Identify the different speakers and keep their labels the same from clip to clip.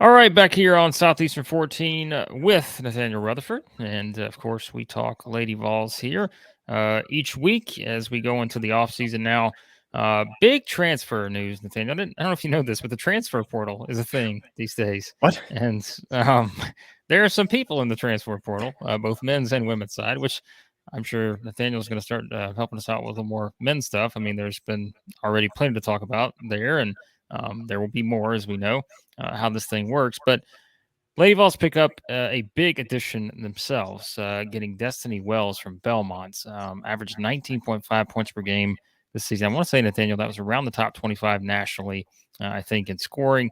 Speaker 1: All right, back here on Southeastern 14 with Nathanael Rutherford. And of course, we talk Lady Vols here each week as we go into the offseason now. Big transfer news, Nathaniel. I don't know if you know this, but the transfer portal is a thing these days.
Speaker 2: What?
Speaker 1: And there are some people in the transfer portal, both men's and women's side, which I'm sure Nathaniel's going to start helping us out with a little more men's stuff. I mean, there's been already plenty to talk about there, and there will be more as we know how this thing works. But Lady Vols pick up a big addition themselves, getting Destinee Wells from Belmont, averaged 19.5 points per game this season. I want to say, Nathaniel, that was around the top 25 nationally, I think, in scoring.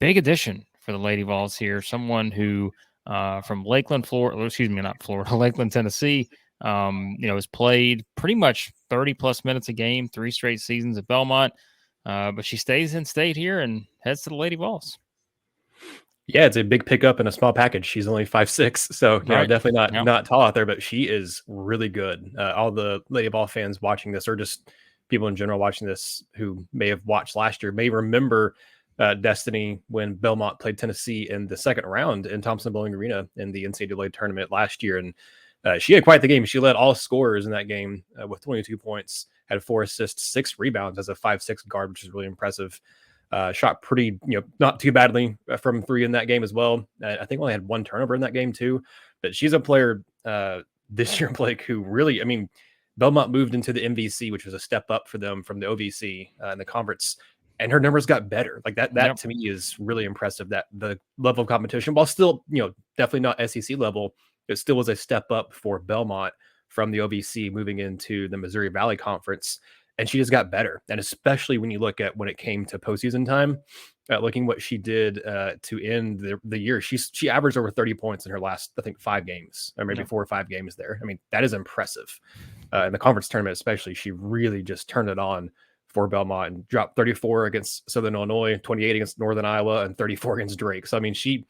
Speaker 1: Big addition for the Lady Vols here. Someone who from Lakeland, Florida, excuse me, not Florida, Lakeland, Tennessee, has played pretty much 30 plus minutes a game, 3 straight seasons at Belmont. But she stays in state here and heads to the Lady Vols.
Speaker 2: Yeah, it's a big pickup in a small package. She's only 5'6", so definitely not tall out there, but she is really good. All the Lady Ball fans watching this, or just people in general watching this who may have watched last year, may remember Destinee when Belmont played Tennessee in the second round in Thompson-Boling Arena in the NCAA tournament last year, and she had quite the game. She led all scorers in that game with 22 points, had 4 assists, 6 rebounds as a 5'6" guard, which is really impressive. Shot pretty, not too badly from 3 in that game as well. I think only had 1 turnover in that game too. But she's a player this year, Blake, who really, I mean, Belmont moved into the MVC, which was a step up for them from the OVC in the conference, and her numbers got better. Like that to me is really impressive. That the level of competition, while still, definitely not SEC level, it still was a step up for Belmont from the OVC moving into the Missouri Valley Conference. And she just got better. And especially when you look at when it came to postseason time, looking what she did to end the year, she averaged over 30 points in her last, I think, 5 games, or maybe 4 or 5 games there. I mean, that is impressive. In the conference tournament, especially, she really just turned it on for Belmont and dropped 34 against Southern Illinois, 28 against Northern Iowa, and 34 against Drake. So, I mean, she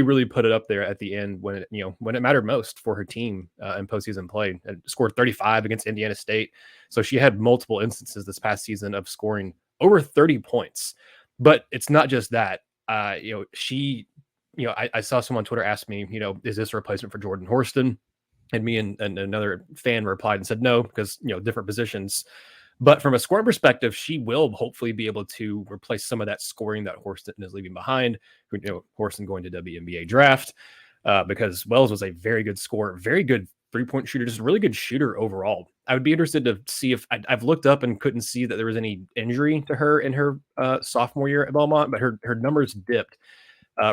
Speaker 2: really put it up there at the end when it mattered most for her team in postseason play, and scored 35 against Indiana State. So she had multiple instances this past season of scoring over 30 points. But it's not just that. I saw someone on Twitter ask me, is this a replacement for Jordan Horston? And me and another fan replied and said no, because different positions. But from a scoring perspective, she will hopefully be able to replace some of that scoring that Horston is leaving behind. Horston going to WNBA draft because Wells was a very good scorer, very good 3-point shooter, just a really good shooter overall. I would be interested to see if I've looked up and couldn't see that there was any injury to her in her sophomore year at Belmont, but her numbers dipped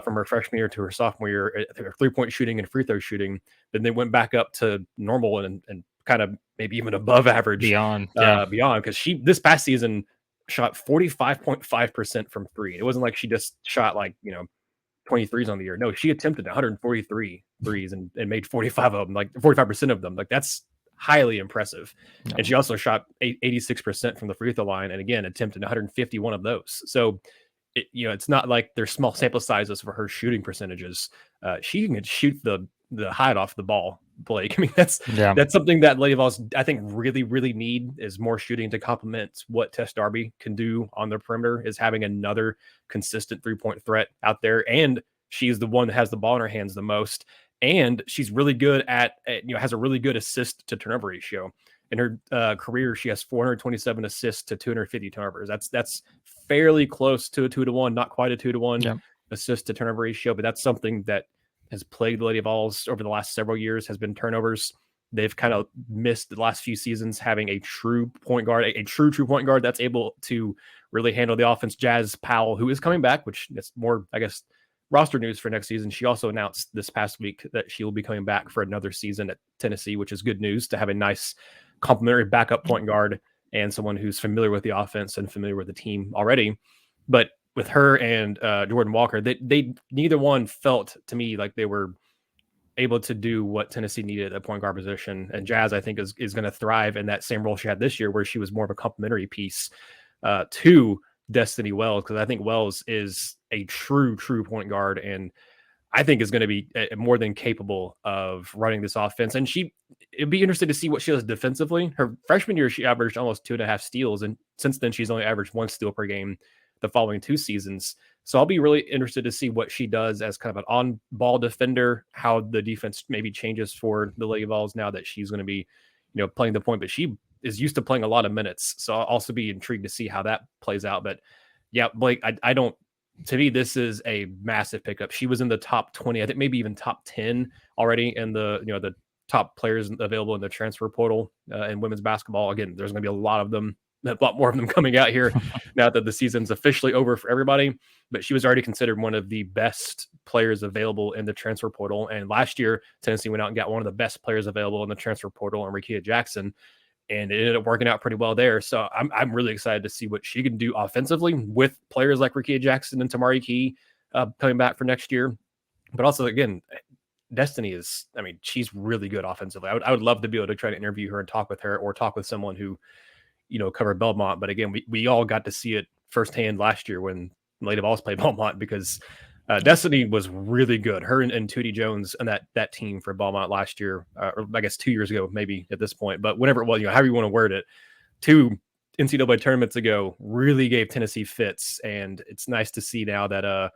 Speaker 2: from her freshman year to her sophomore year, her 3-point shooting and free throw shooting. Then they went back up to normal and kind of maybe even above average
Speaker 1: beyond,
Speaker 2: because she this past season shot 45.5% from 3. It wasn't like she just shot 23s on the year. No, she attempted 143 threes and made 45 of them, like 45% of them. Like that's highly impressive. No. And she also shot 86% from the free throw line, and again attempted 151 of those. So it's not like there's small sample sizes for her shooting percentages. She can shoot the height off the ball, Blake. I mean, that's something that Lady Vols, I think, really, really need is more shooting to complement what Tess Darby can do on the perimeter, is having another consistent 3-point threat out there. And she's the one that has the ball in her hands the most. And she's really good at, has a really good assist to turnover ratio. In her career, she has 427 assists to 250 turnovers. That's fairly close to a 2-to-1, not quite a 2-to-1 assist to turnover ratio, but that's something that has plagued the Lady Vols over the last several years, has been turnovers. They've kind of missed the last few seasons having a true point guard, a true point guard that's able to really handle the offense. Jazz Powell, who is coming back, which is more, I guess, roster news for next season. She also announced this past week that she will be coming back for another season at Tennessee, which is good news to have a nice complementary backup point guard and someone who's familiar with the offense and familiar with the team already. But with her and Jordan Walker, they neither one felt to me like they were able to do what Tennessee needed at the point guard position. And Jazz, I think, is going to thrive in that same role she had this year, where she was more of a complementary piece to Destinee Wells, because I think Wells is a true point guard, and I think is going to be more than capable of running this offense. And it'd be interesting to see what she does defensively. Her freshman year, she averaged almost 2.5 steals, and since then she's only averaged 1 steal per game. the following 2 seasons. So I'll be really interested to see what she does as kind of an on-ball defender, how the defense maybe changes for the Lady Vols now that she's going to be, playing the point, but she is used to playing a lot of minutes. So I'll also be intrigued to see how that plays out. But yeah, Blake, I don't, to me, this is a massive pickup. She was in the top 20, I think maybe even top 10 already in the top players available in the transfer portal in women's basketball. Again, there's going to be a lot more of them coming out here now that the season's officially over for everybody. But she was already considered one of the best players available in the transfer portal. And last year, Tennessee went out and got one of the best players available in the transfer portal, Enriqueta Jackson, and it ended up working out pretty well there. So I'm really excited to see what she can do offensively with players like Enriqueta Jackson and Tamari Key coming back for next year. But also, again, Destinee is, she's really good offensively. I would love to be able to try to interview her and talk with her, or talk with someone who, covered Belmont. But again, we all got to see it firsthand last year when Lady Vols played Belmont, because Destinee was really good. Her and Tootie Jones and that team for Belmont last year, or I guess 2 years ago, maybe at this point, but whenever it was, however you want to word it, 2 NCAA tournaments ago, really gave Tennessee fits. And it's nice to see now that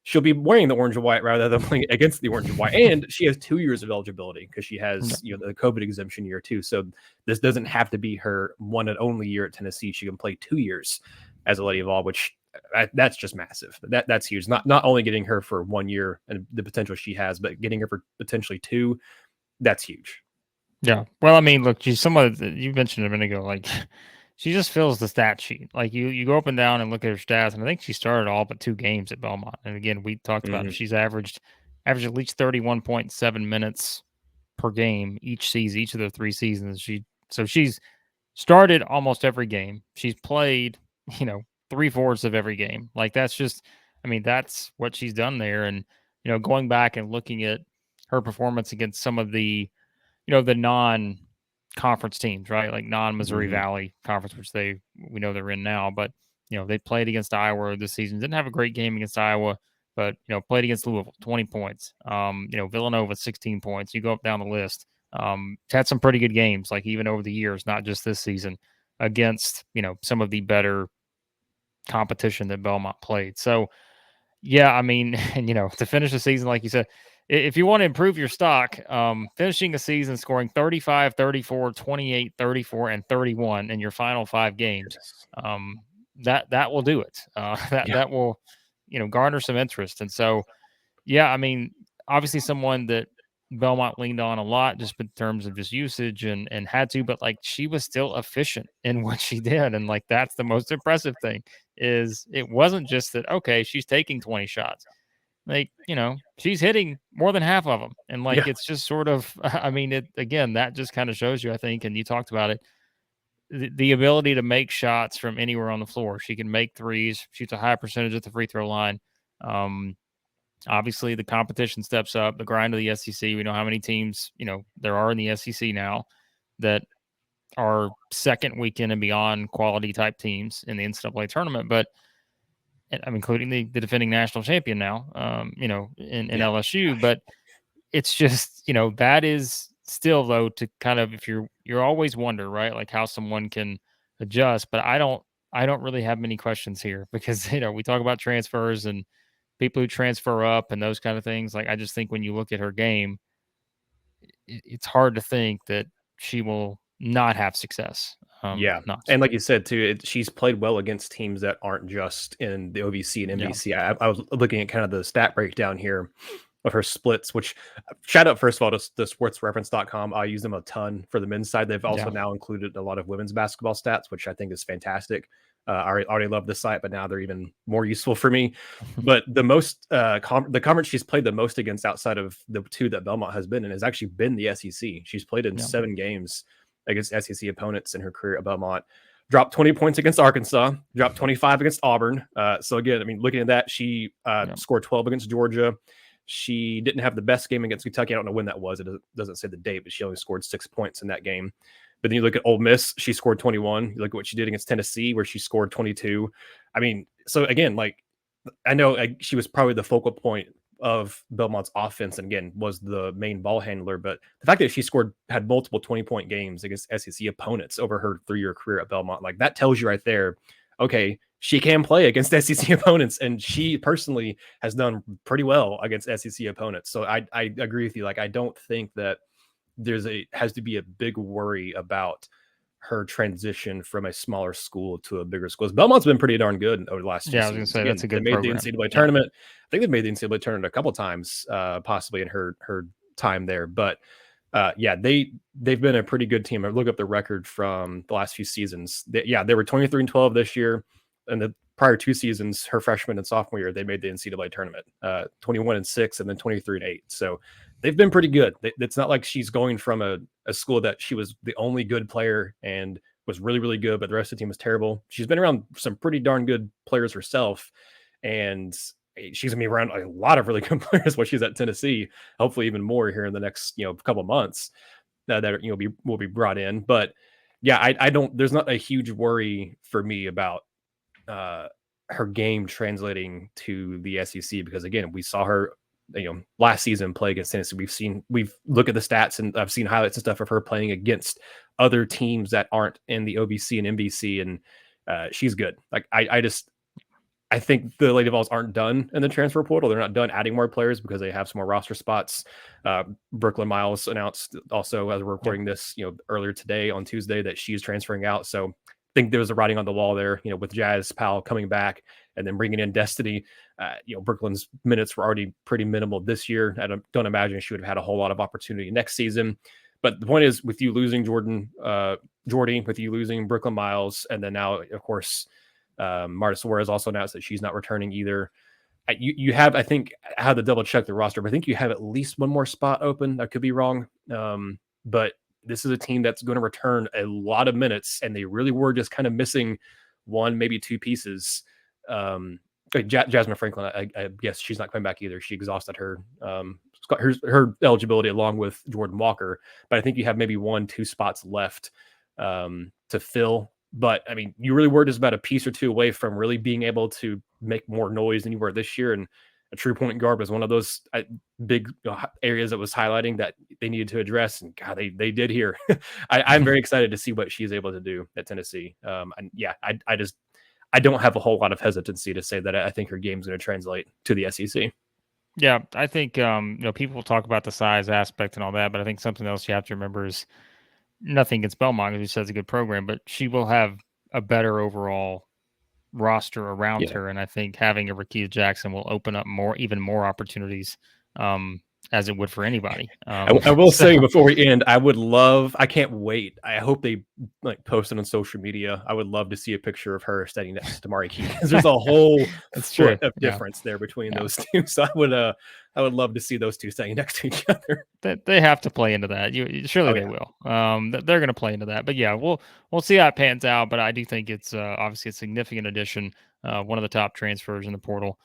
Speaker 2: she'll be wearing the orange and white rather than playing against the orange and white. And she has 2 years of eligibility because she has, the COVID exemption year too. So this doesn't have to be her one and only year at Tennessee. She can play 2 years as a Lady Vol, which that's just massive. That's huge. Not only getting her for 1 year and the potential she has, but getting her for potentially 2. That's huge.
Speaker 1: Yeah. Well, look, she's someone that you mentioned a minute ago, like she just fills the stat sheet. Like you go up and down and look at her stats, and I think she started all but 2 games at Belmont. And again, we talked about she's averaged at least 31.7 minutes per game each season, each of the 3 seasons. She's started almost every game. She's played, 3/4 of every game. Like that's just, that's what she's done there. And, going back and looking at her performance against some of the, the non-conference teams, right? Like non-Missouri Valley Conference, which we know they're in now, but, they played against Iowa this season. Didn't have a great game against Iowa, but, played against Louisville, 20 points. Villanova, 16 points. You go up down the list. Had some pretty good games, like even over the years, not just this season, against, some of the better competition that Belmont played. So, yeah, and, to finish the season, like you said, if you want to improve your stock, finishing a season scoring 35, 34, 28, 34, and 31 in your final 5 games, that will do it. That will, garner some interest. And so, yeah, obviously someone that Belmont leaned on a lot just in terms of just usage and had to, but like she was still efficient in what she did. And like, that's the most impressive thing, is it wasn't just that, okay, she's taking 20 shots. Like, she's hitting more than half of them. And like, it's just sort of, again, that just kind of shows you, I think, and you talked about it, the ability to make shots from anywhere on the floor. She can make threes, shoots a high percentage at the free throw line. Obviously the competition steps up, the grind of the SEC. We know how many teams, there are in the SEC now that are second weekend and beyond quality type teams in the NCAA tournament, but including the defending national champion now, in LSU. But it's just, that is still, though, to kind of, if you're always wonder, right, like how someone can adjust. But I don't really have many questions here, because, we talk about transfers and people who transfer up and those kind of things. Like, I just think when you look at her game, it's hard to think that she will not have success.
Speaker 2: And like you said too, she's played well against teams that aren't just in the OVC and MVC. I was looking at kind of the stat breakdown here of her splits, which shout out first of all to the sportsreference.com. I use them a ton for the men's side. They've also now included a lot of women's basketball stats, which I think is fantastic. I already love the site, but now they're even more useful for me. But the most the conference she's played the most against outside of the 2 that Belmont has been in has actually been the SEC. She's played in 7 games against SEC opponents in her career at Belmont. Dropped 20 points against Arkansas, dropped 25 against Auburn. So again, looking at that, she scored 12 against Georgia. She didn't have the best game against Kentucky. I don't know when that was. It doesn't say the date, but she only scored 6 points in that game. But then you look at Ole Miss, she scored 21. You look at what she did against Tennessee, where she scored 22. So again, like, I know she was probably the focal point of Belmont's offense, and again, was the main ball handler. But the fact that she had multiple 20-point games against SEC opponents over her 3-year career at Belmont, like, that tells you right there, okay, she can play against SEC opponents, and she personally has done pretty well against SEC opponents. So I agree with you. Like, I don't think that has to be a big worry about her transition from a smaller school to a bigger school. Belmont's been pretty darn good over the last few
Speaker 1: Yeah, I was going to
Speaker 2: seasons.
Speaker 1: say,
Speaker 2: Again,
Speaker 1: that's a good
Speaker 2: they made
Speaker 1: program.
Speaker 2: the NCAA tournament. I think they made the NCAA tournament a couple times, possibly in her time there. But they've been a pretty good team. I look up the record from the last few seasons. They were 23-12 this year, and the prior 2 seasons, her freshman and sophomore year, they made the NCAA tournament, 21-6, and then 23-8. So they've been pretty good. It's not like she's going from a school that she was the only good player and was really, really good, but the rest of the team was terrible. She's been around some pretty darn good players herself, and she's gonna be around a lot of really good players while she's at Tennessee. Hopefully, even more here in the next couple months that will be brought in. But yeah, I don't. There's not a huge worry for me about her game translating to the SEC, because again, we saw her last season play against Tennessee. We've looked at the stats, and I've seen highlights and stuff of her playing against other teams that aren't in the OBC and MBC, and she's good. Like, I think the Lady Vols aren't done in the transfer portal. They're not done adding more players because they have some more roster spots. Brooklyn Miles announced also, as we're recording this, earlier today on Tuesday, that she's transferring out. So I think there was a writing on the wall there, with Jazz Powell coming back and then bringing in Destinee. Brooklyn's minutes were already pretty minimal this year. I don't imagine she would have had a whole lot of opportunity next season. But the point is, with you losing Jordy, with you losing Brooklyn Miles, and then now, of course, Marta Suarez also announced that she's not returning either. You have, I think, I had to double check the roster, but I think you have at least one more spot open. I could be wrong. But this is a team that's going to return a lot of minutes, and they really were just kind of missing one, maybe 2 pieces. Jasmine Franklin, I guess she's not coming back either. She exhausted her eligibility along with Jordan Walker, but I think you have maybe 1-2 spots left to fill. But I mean, you really were just about a piece or 2 away from really being able to make more noise than you were this year. And a true point guard was one of those big areas that was highlighting that they needed to address. And God, they did here. I'm very excited to see what she's able to do at Tennessee. And yeah, I don't have a whole lot of hesitancy to say that I think her game's going to translate to the SEC.
Speaker 1: Yeah, I think people talk about the size aspect and all that, but I think something else you have to remember is nothing against Belmont, as you said, it's a good program, but she will have a better overall roster around her, and I think having a Rakia Jackson will open up even more opportunities, as it would for anybody.
Speaker 2: I will say before we end, I can't wait. I hope they post it on social media. I would love to see a picture of her standing next to Mari Key, because there's a whole foot of difference there between those two. So I would love to see those two standing next to each other.
Speaker 1: They have to play into that. Surely they will. They're going to play into that. But yeah, we'll see how it pans out. But I do think it's obviously a significant addition, one of the top transfers in the portal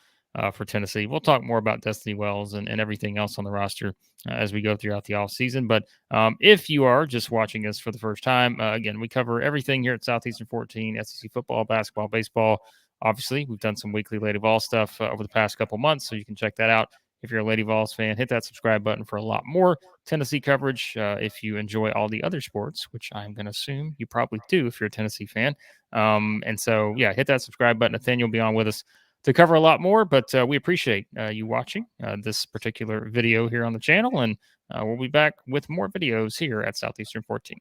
Speaker 1: for Tennessee. We'll talk more about Destinee Wells and everything else on the roster as we go throughout the offseason. But if you are just watching us for the first time, again, we cover everything here at Southeastern 14, SEC football, basketball, baseball. Obviously, we've done some weekly Lady Vols stuff over the past couple months, so you can check that out. If you're a Lady Vols fan, hit that subscribe button for a lot more Tennessee coverage. If you enjoy all the other sports, which I'm going to assume you probably do if you're a Tennessee fan. And so, yeah, hit that subscribe button. Nathaniel will be on with us to cover a lot more, but we appreciate you watching this particular video here on the channel, and we'll be back with more videos here at Southeastern 14.